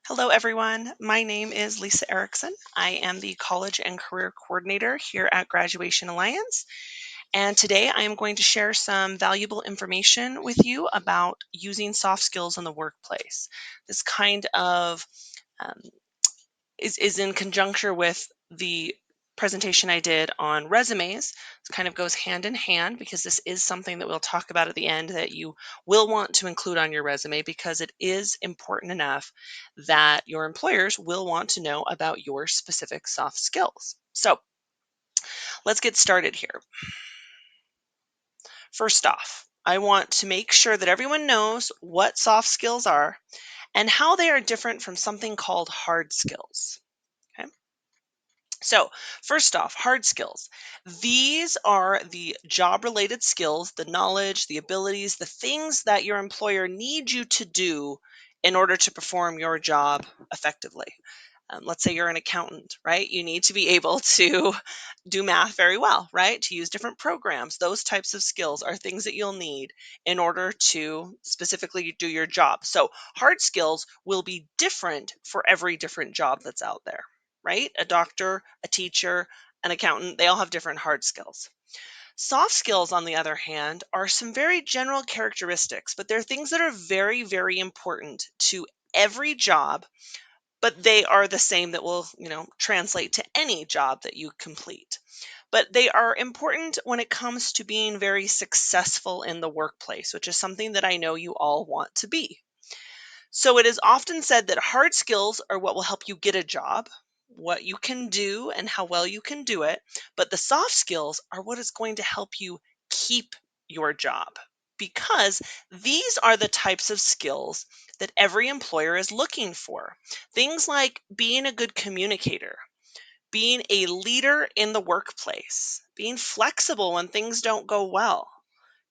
Hello, everyone. My name is Lisa Erickson. I am the College and Career Coordinator here at Graduation Alliance. And today I am going to share some valuable information with you about using soft skills in the workplace. This kind of um, is in conjuncture with the presentation I did on resumes. It kind of goes hand in hand because this is something that we'll talk about at the end that you will want to include on your resume because it is important enough that your employers will want to know about your specific soft skills. So let's get started here. First off, I want to make sure that everyone knows what soft skills are and how they are different from something called hard skills. Okay. So, first off, hard skills. These are the job related skills, the knowledge, the abilities, the things that your employer needs you to do in order to perform your job effectively. Let's say you're an accountant, right? You need to be able to do math very well, right? To use different programs. Those types of skills are things that you'll need in order to specifically do your job. So, hard skills will be different for every different job that's out there, right? A doctor, a teacher, an accountant, they all have different hard skills. Soft skills, on the other hand, are some very general characteristics, but they're things that are very, very important to every job, but they are the same that will, translate to any job that you complete. But they are important when it comes to being very successful in the workplace, which is something that I know you all want to be. So it is often said that hard skills are what will help you get a job, what you can do and how well you can do it. But the soft skills are what is going to help you keep your job because these are the types of skills that every employer is looking for. Things like being a good communicator, being a leader in the workplace, being flexible when things don't go well,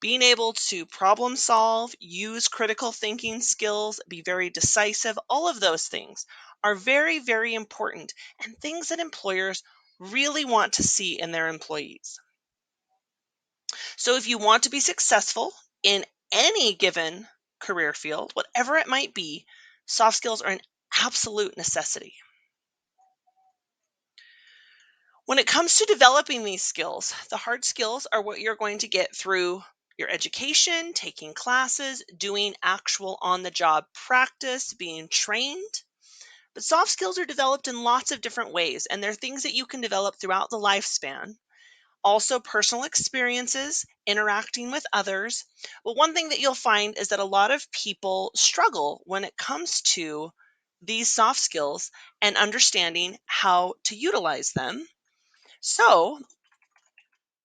being able to problem solve, use critical thinking skills, be very decisive, all of those things are very, very important and things that employers really want to see in their employees. So, if you want to be successful in any given career field, whatever it might be, soft skills are an absolute necessity. When it comes to developing these skills, the hard skills are what you're going to get through your education, taking classes, doing actual on the job practice, being trained. But soft skills are developed in lots of different ways, and they're things that you can develop throughout the lifespan. Also, personal experiences, interacting with others. But one thing that you'll find is that a lot of people struggle when it comes to these soft skills and understanding how to utilize them. So,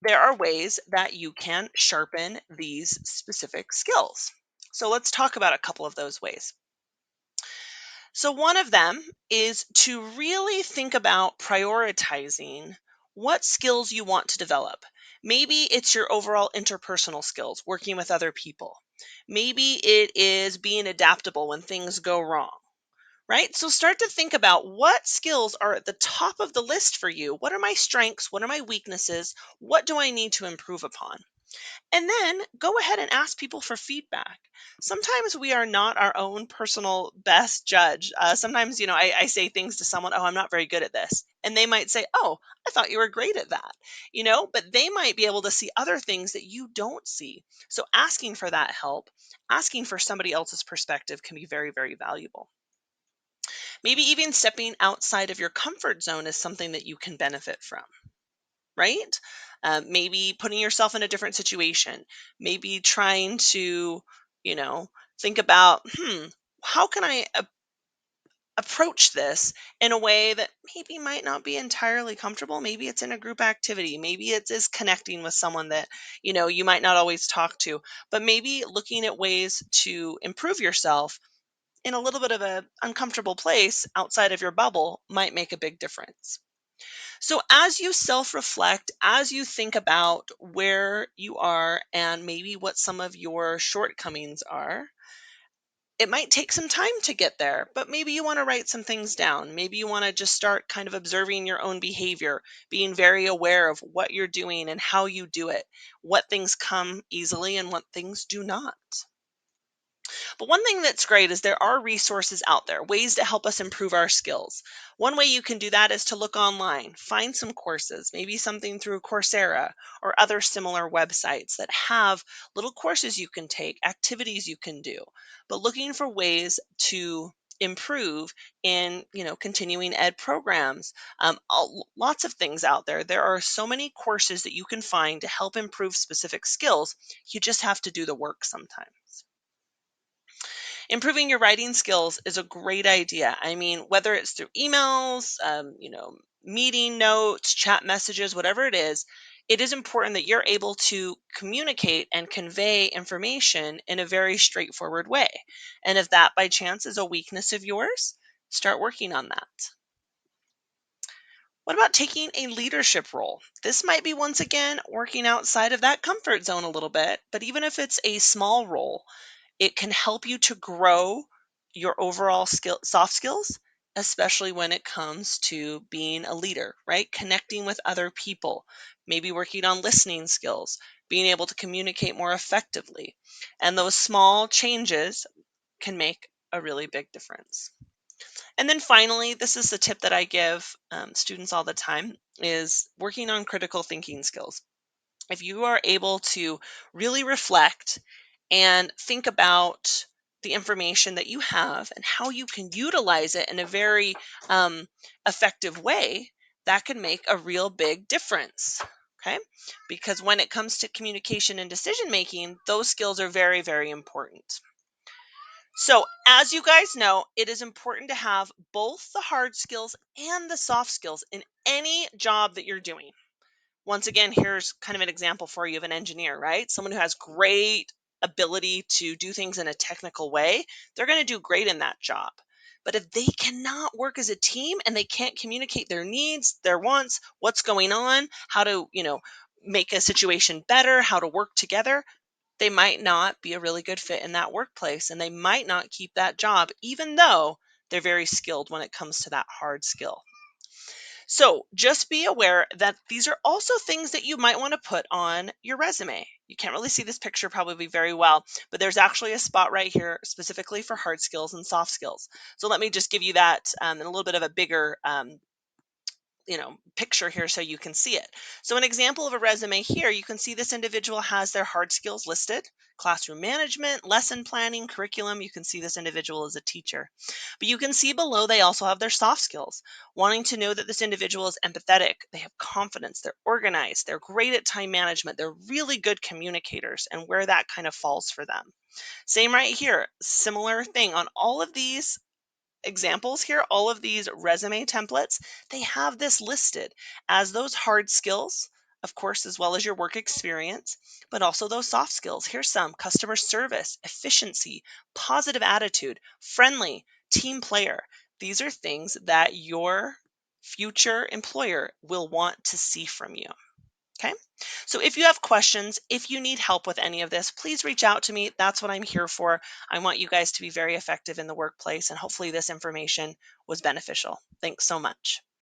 there are ways that you can sharpen these specific skills. So, let's talk about a couple of those ways. So, one of them is to really think about prioritizing what skills you want to develop. Maybe it's your overall interpersonal skills, working with other people. Maybe it is being adaptable when things go wrong, right? So start to think about what skills are at the top of the list for you. What are my strengths? What are my weaknesses? What do I need to improve upon? And then go ahead and ask people for feedback. Sometimes we are not our own personal best judge. Sometimes, I say things to someone, oh, I'm not very good at this. And they might say, oh, I thought you were great at that, but they might be able to see other things that you don't see. So asking for that help, asking for somebody else's perspective can be very, very valuable. Maybe even stepping outside of your comfort zone is something that you can benefit from, right? Maybe putting yourself in a different situation, maybe trying to, you know, think about, how can I approach this in a way that maybe might not be entirely comfortable? Maybe it's in a group activity, maybe it is connecting with someone that, you might not always talk to, but maybe looking at ways to improve yourself in a little bit of an uncomfortable place outside of your bubble might make a big difference. So, as you self reflect, as you think about where you are and maybe what some of your shortcomings are, it might take some time to get there, but maybe you want to write some things down. Maybe you want to just start kind of observing your own behavior, being very aware of what you're doing and how you do it, what things come easily and what things do not. But one thing that's great is there are resources out there, ways to help us improve our skills. One way you can do that is to look online, find some courses, maybe something through Coursera or other similar websites that have little courses you can take, activities you can do, but looking for ways to improve in continuing ed programs, lots of things out there. There are so many courses that you can find to help improve specific skills. You just have to do the work sometimes. Improving your writing skills is a great idea. I mean, whether it's through emails, meeting notes, chat messages, whatever it is important that you're able to communicate and convey information in a very straightforward way. And if that by chance is a weakness of yours, start working on that. What about taking a leadership role? This might be once again working outside of that comfort zone a little bit, but even if it's a small role, it can help you to grow your overall soft skills, especially when it comes to being a leader, right? Connecting with other people, maybe working on listening skills, being able to communicate more effectively. And those small changes can make a really big difference. And then finally, this is the tip that I give students all the time, is working on critical thinking skills. If you are able to really reflect and think about the information that you have and how you can utilize it in a very um, effective way, that can make a real big difference. Okay. Because when it comes to communication and decision making, those skills are very, very important. So, as you guys know, it is important to have both the hard skills and the soft skills in any job that you're doing. Once again, here's kind of an example for you of an engineer, right? Someone who has great ability to do things in a technical way, they're going to do great in that job. But if they cannot work as a team and they can't communicate their needs, their wants, what's going on, how to, make a situation better, how to work together, they might not be a really good fit in that workplace and they might not keep that job, even though they're very skilled when it comes to that hard skill. So just be aware that these are also things that you might want to put on your resume. You can't really see this picture probably very well, but there's actually a spot right here specifically for hard skills and soft skills. So let me just give you that in a little bit of a bigger picture here so you can see it. So an example of a resume here, you can see this individual has their hard skills listed: classroom management, lesson planning, curriculum. You can see this individual is a teacher. But you can see below they also have their soft skills, wanting to know that this individual is empathetic, they have confidence, they're organized, they're great at time management, they're really good communicators, and where that kind of falls for them. Same right here, similar thing on all of these examples here, all of these resume templates, they have this listed as those hard skills, of course, as well as your work experience, but also those soft skills. Here's some: customer service, efficiency, positive attitude, friendly, team player. These are things that your future employer will want to see from you. Okay. So if you have questions, if you need help with any of this, please reach out to me. That's what I'm here for. I want you guys to be very effective in the workplace, and hopefully this information was beneficial. Thanks so much.